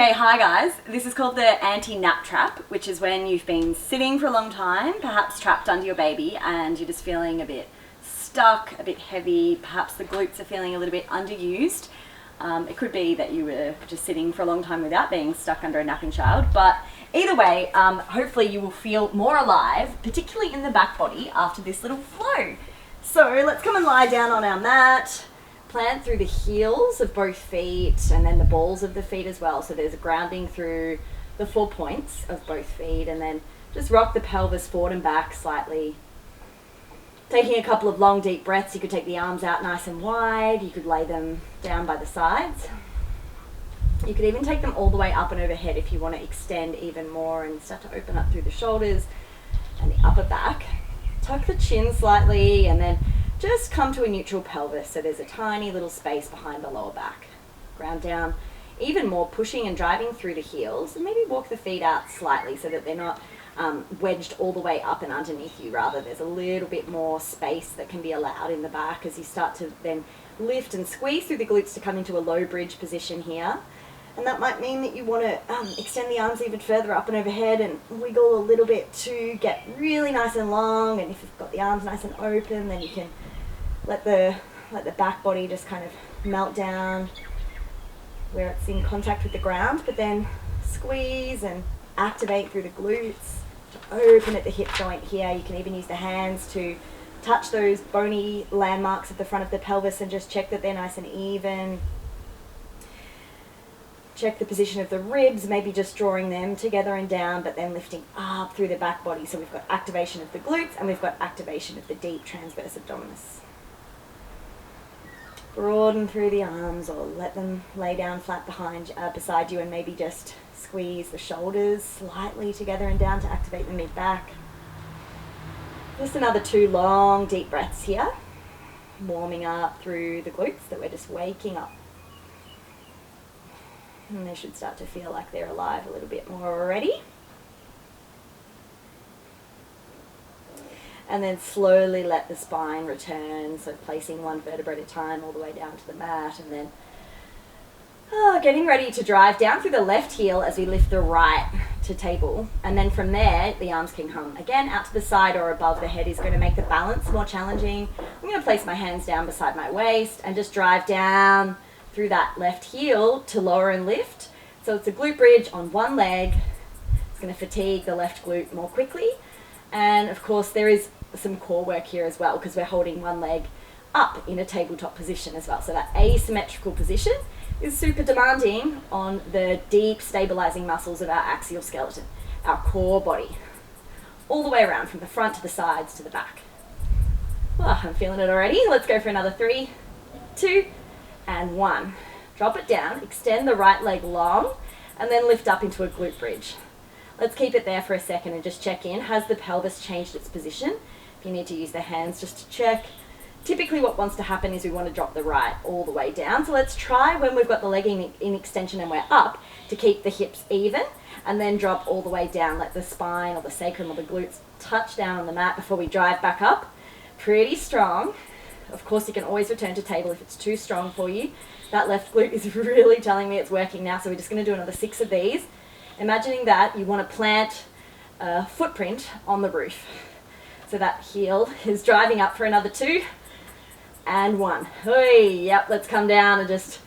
Okay, hi guys. This is called the anti-nap trap, which is when you've been sitting for a long time, perhaps trapped under your baby, and you're just feeling a bit stuck, a bit heavy, perhaps the glutes are feeling a little bit underused. It could be that you were just sitting for a long time without being stuck under a napping child, but either way, hopefully you will feel more alive, particularly in the back body after this little flow. So let's come and lie down on our mat. Plant through the heels of both feet and then the balls of the feet as well. So there's a grounding through the 4 points of both feet, and then just rock the pelvis forward and back slightly. Taking a couple of long deep breaths. You could take the arms out nice and wide. You could lay them down by the sides. You could even take them all the way up and overhead if you want to extend even more and start to open up through the shoulders and the upper back. Tuck the chin slightly and then just come to a neutral pelvis, so there's a tiny little space behind the lower back. Ground down even more, pushing and driving through the heels, and maybe walk the feet out slightly so that they're not wedged all the way up and underneath you. Rather, there's a little bit more space that can be allowed in the back as you start to then lift and squeeze through the glutes to come into a low bridge position here. And that might mean that you want to extend the arms even further up and overhead and wiggle a little bit to get really nice and long. And if you've got the arms nice and open, then you can let the back body just kind of melt down where it's in contact with the ground, but then squeeze and activate through the glutes to open at the hip joint here. You can even use the hands to touch those bony landmarks at the front of the pelvis and just check that they're nice and even. Check the position of the ribs, maybe just drawing them together and down, but then lifting up through the back body. So we've got activation of the glutes and we've got activation of the deep transverse abdominis. Broaden through the arms, or let them lay down flat beside you, and maybe just squeeze the shoulders slightly together and down to activate the mid-back. Just another 2 long deep breaths here, warming up through the glutes that we're just waking up. And they should start to feel like they're alive a little bit more already. And then slowly let the spine return, so placing 1 vertebra at a time all the way down to the mat, and then getting ready to drive down through the left heel as we lift the right to table. And then from there, the arms can come again out to the side or above the head. Is going to make the balance more challenging. I'm going to place my hands down beside my waist and just drive down through that left heel to lower and lift. So it's a glute bridge on one leg. It's going to fatigue the left glute more quickly. And of course there is some core work here as well, because we're holding one leg up in a tabletop position as well. So that asymmetrical position is super demanding on the deep stabilizing muscles of our axial skeleton, our core body, all the way around from the front to the sides to the back. Oh, I'm feeling it already. Let's go for another 3, 2, and 1. Drop it down, extend the right leg long, and then lift up into a glute bridge. Let's keep it there for a second and just check in. Has the pelvis changed its position? If you need to use the hands just to check. Typically what wants to happen is we want to drop the right all the way down. So let's try, when we've got the leg in extension and we're up, to keep the hips even, and then drop all the way down. Let the spine or the sacrum or the glutes touch down on the mat before we drive back up. Pretty strong. Of course, you can always return to table if it's too strong for you. That left glute is really telling me it's working now, so we're just going to do another 6 of these. Imagining that you want to plant a footprint on the roof. So that heel is driving up for another 2 and 1. Hey, yep, let's come down and just,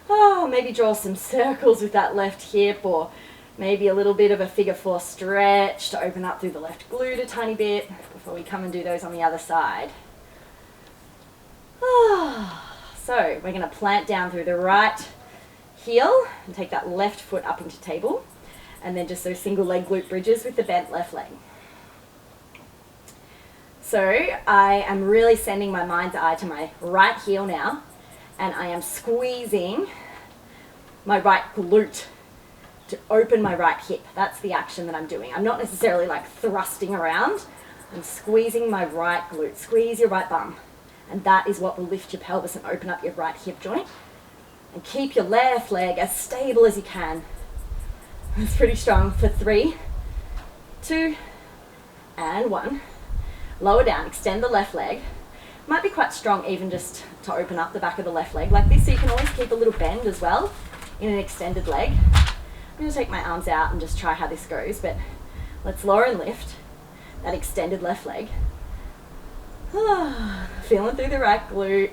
maybe draw some circles with that left hip, or maybe a little bit of a figure 4 stretch to open up through the left glute a tiny bit before we come and do those on the other side. So we're going to plant down through the right heel and take that left foot up into table, and then just those single leg glute bridges with the bent left leg. So I am really sending my mind's eye to my right heel now, and I am squeezing my right glute to open my right hip. That's the action that I'm doing. I'm not necessarily like thrusting around. I'm squeezing my right glute. Squeeze your right bum. And that is what will lift your pelvis and open up your right hip joint. And keep your left leg as stable as you can. It's pretty strong for 3, 2, and 1. Lower down, extend the left leg. Might be quite strong even just to open up the back of the left leg like this, so you can always keep a little bend as well in an extended leg. going to take my arms out and just try how this goes, but let's lower and lift that extended left leg. Feeling through the right glute.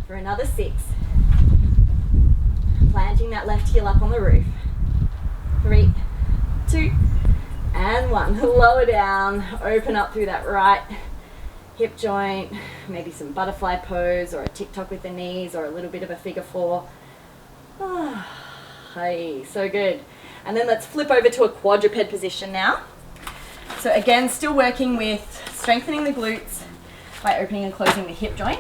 For another 6. Planting that left heel up on the roof. 3, 2, and 1. Lower down, open up through that right hip joint, maybe some butterfly pose or a tick-tock with the knees or a little bit of a figure 4. Hey, so good. And then let's flip over to a quadruped position now. So again, still working with strengthening the glutes by opening and closing the hip joint.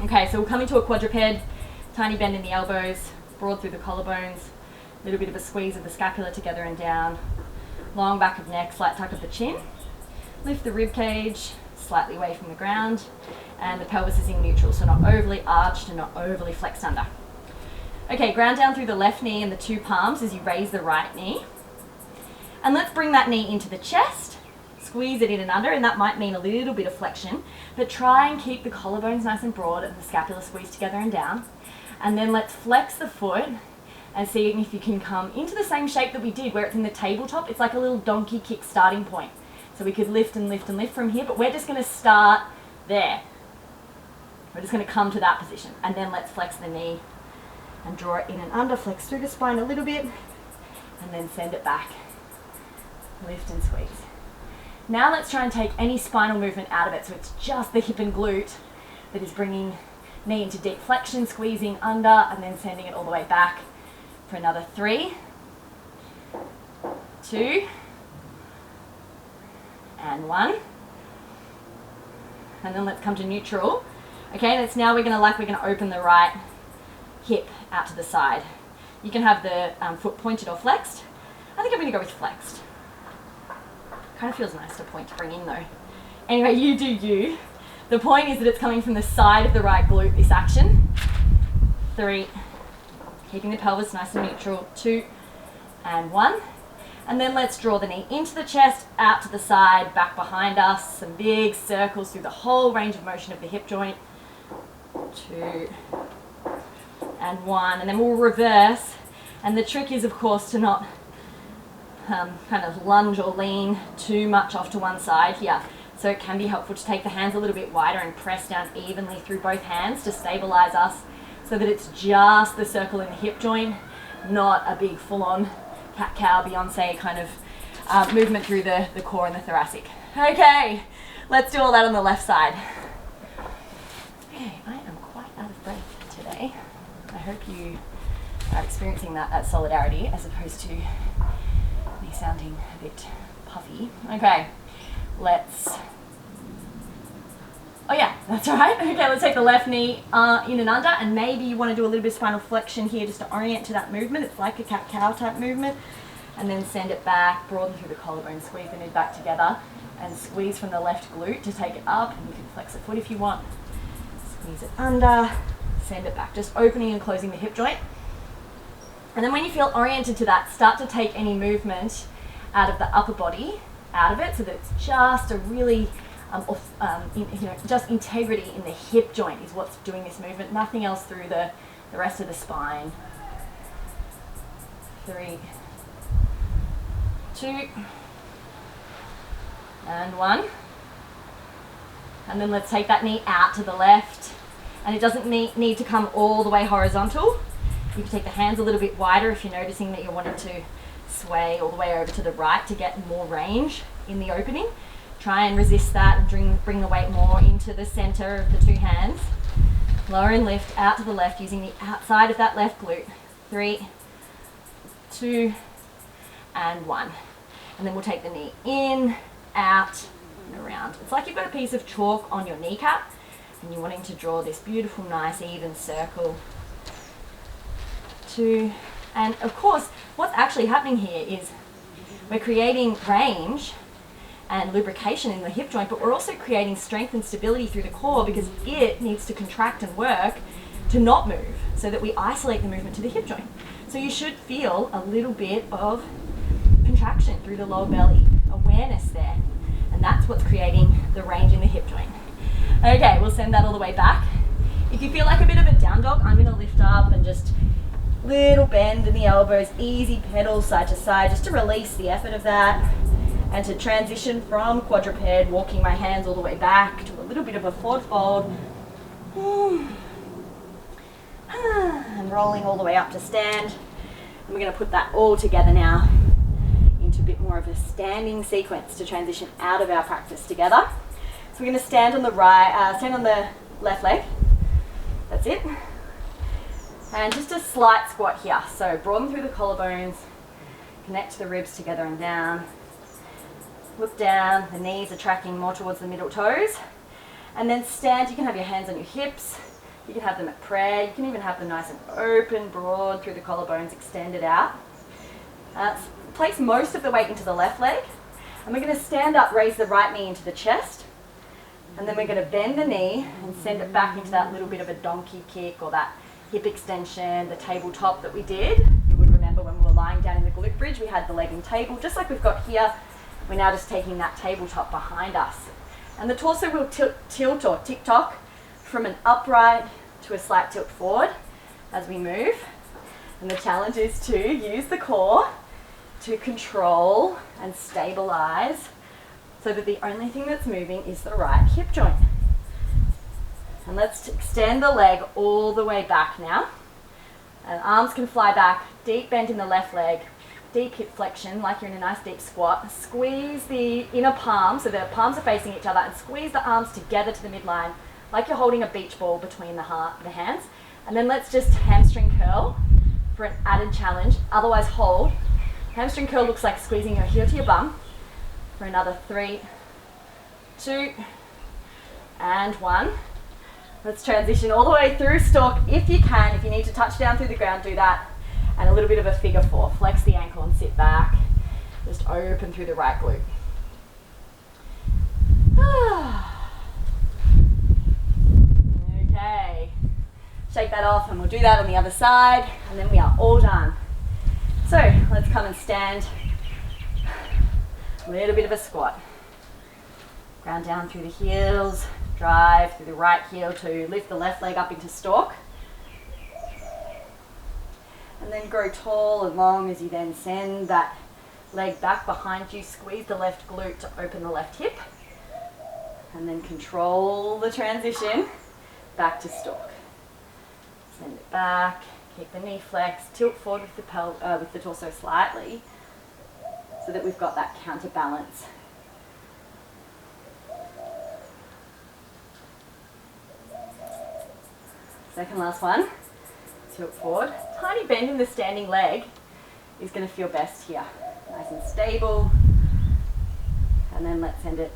Okay, so we'll come into a quadruped, tiny bend in the elbows, broad through the collarbones, a little bit of a squeeze of the scapula together and down, long back of neck, slight tuck of the chin, lift the rib cage slightly away from the ground, and the pelvis is in neutral, so not overly arched and not overly flexed under. Okay, ground down through the left knee and the 2 palms as you raise the right knee. And let's bring that knee into the chest, squeeze it in and under, and that might mean a little bit of flexion, but try and keep the collarbones nice and broad and the scapula squeezed together and down. And then let's flex the foot and see if you can come into the same shape that we did where it's in the tabletop. It's like a little donkey kick starting point. So we could lift and lift and lift from here, but we're just going to start there. We're just going to come to that position, and then let's flex the knee and draw it in and under, flex through the spine a little bit, and then send it back. Lift and squeeze. Now let's try and take any spinal movement out of it, so it's just the hip and glute that is bringing knee into deep flexion, squeezing under, and then sending it all the way back for another 3, 2, and 1. And then let's come to neutral. Okay, that's now we're going to open the right hip out to the side. You can have the foot pointed or flexed. I think I'm going to go with flexed. Kind of feels nice to point to bring in though. Anyway, you do you. The point is that it's coming from the side of the right glute, this action. 3, keeping the pelvis nice and neutral. 2, and 1. And then let's draw the knee into the chest, out to the side, back behind us. Some big circles through the whole range of motion of the hip joint. 2, and 1. And then we'll reverse. And the trick is, of course, to not kind of lunge or lean too much off to one side here. So it can be helpful to take the hands a little bit wider and press down evenly through both hands to stabilize us so that it's just the circle in the hip joint, not a big full-on cat-cow, Beyonce kind of movement through the core and the thoracic. Okay, let's do all that on the left side. Okay, I am quite out of breath today. I hope you are experiencing that at Solidarity as opposed to me sounding a bit puffy. Okay, let's... Oh yeah, that's all right. Okay, let's take the left knee in and under, and maybe you want to do a little bit of spinal flexion here just to orient to that movement. It's like a cat-cow type movement. And then send it back, broaden through the collarbone, squeeze the knee back together, and squeeze from the left glute to take it up. And you can flex the foot if you want. Squeeze it under, send it back, just opening and closing the hip joint. And then when you feel oriented to that, start to take any movement out of the upper body, out of it, so that it's just a really just integrity in the hip joint is what's doing this movement, nothing else through the rest of the spine. 3, 2, and 1. And then let's take that knee out to the left, and it doesn't need to come all the way horizontal. You can take the hands a little bit wider if you're noticing that you're wanting to sway all the way over to the right to get more range in the opening. Try and resist that and bring the weight more into the center of the 2 hands. Lower and lift out to the left using the outside of that left glute. 3, 2, and 1. And then we'll take the knee in, out, and around. It's like you've got a piece of chalk on your kneecap and you're wanting to draw this beautiful, nice, even circle. 2, and of course, what's actually happening here is we're creating range and lubrication in the hip joint, but we're also creating strength and stability through the core because it needs to contract and work to not move so that we isolate the movement to the hip joint. So you should feel a little bit of contraction through the lower belly, awareness there, and that's what's creating the range in the hip joint. Okay, we'll send that all the way back. If you feel like a bit of a down dog, I'm going to lift up and just little bend in the elbows, easy pedal side to side, just to release the effort of that, and to transition from quadruped, walking my hands all the way back to a little bit of a forward fold, and rolling all the way up to stand. And we're going to put that all together now into a bit more of a standing sequence to transition out of our practice together. So we're going to stand on the left leg. That's it. And just a slight squat here. So broaden through the collarbones, connect the ribs together and down. Look down, the knees are tracking more towards the middle toes. And then stand, you can have your hands on your hips. You can have them at prayer. You can even have them nice and open, broad through the collarbones, extended out. Place most of the weight into the left leg. And we're going to stand up, raise the right knee into the chest. And then we're going to bend the knee and send it back into that little bit of a donkey kick or that hip extension, the tabletop that we did. You would remember when we were lying down in the glute bridge, we had the leg and table, just like we've got here. We're now just taking that tabletop behind us. And the torso will tilt or tick-tock from an upright to a slight tilt forward as we move. And the challenge is to use the core to control and stabilize so that the only thing that's moving is the right hip joint. And let's extend the leg all the way back now. And arms can fly back, deep bend in the left leg, deep hip flexion like you're in a nice deep squat. Squeeze the inner palms so the palms are facing each other, and squeeze the arms together to the midline like you're holding a beach ball between the hands. And then let's just hamstring curl for an added challenge. Otherwise hold. Hamstring curl looks like squeezing your heel to your bum for another 3, 2, and 1. Let's transition all the way through stalk if you can. If you need to touch down through the ground, do that. And a little bit of a figure 4. Flex the ankle and sit back. Just open through the right glute. Okay. Shake that off, and we'll do that on the other side, and then we are all done. So let's come and stand. A little bit of a squat. Ground down through the heels. Drive through the right heel to lift the left leg up into stalk. And then grow tall and long as you then send that leg back behind you. Squeeze the left glute to open the left hip. And then control the transition back to stalk. Send it back. Keep the knee flexed. Tilt forward with the torso slightly so that we've got that counterbalance. Second last one. Tilt forward. Tiny bend in the standing leg is going to feel best here. Nice and stable. And then let's send it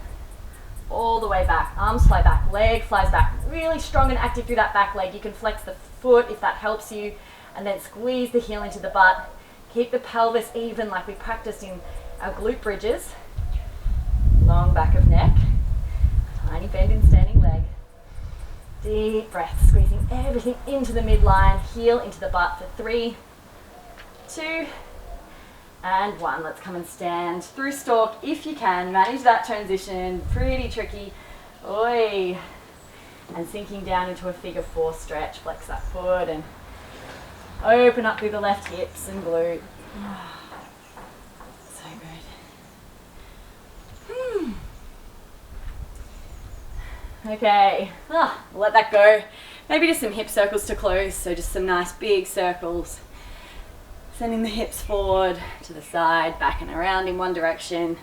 all the way back. Arms fly back, leg flies back. Really strong and active through that back leg. You can flex the foot if that helps you. And then squeeze the heel into the butt. Keep the pelvis even like we practiced in our glute bridges. Long back of neck. Tiny bend in standing leg. Deep breath, squeezing everything into the midline, heel into the butt for 3, 2, and 1. Let's come and stand through stalk if you can. Manage that transition, pretty tricky. Oi. And sinking down into a figure 4 stretch. Flex that foot and open up through the left hips and glute. So good. Okay, we'll let that go. Maybe just some hip circles to close, so just some nice big circles. Sending the hips forward, to the side, back and around in one direction.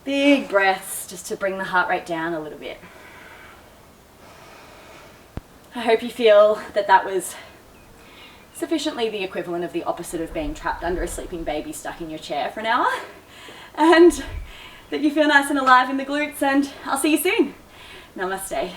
Big breaths just to bring the heart rate down a little bit. I hope you feel that that was sufficiently the equivalent of the opposite of being trapped under a sleeping baby stuck in your chair for an hour. And that you feel nice and alive in the glutes, and I'll see you soon. Namaste.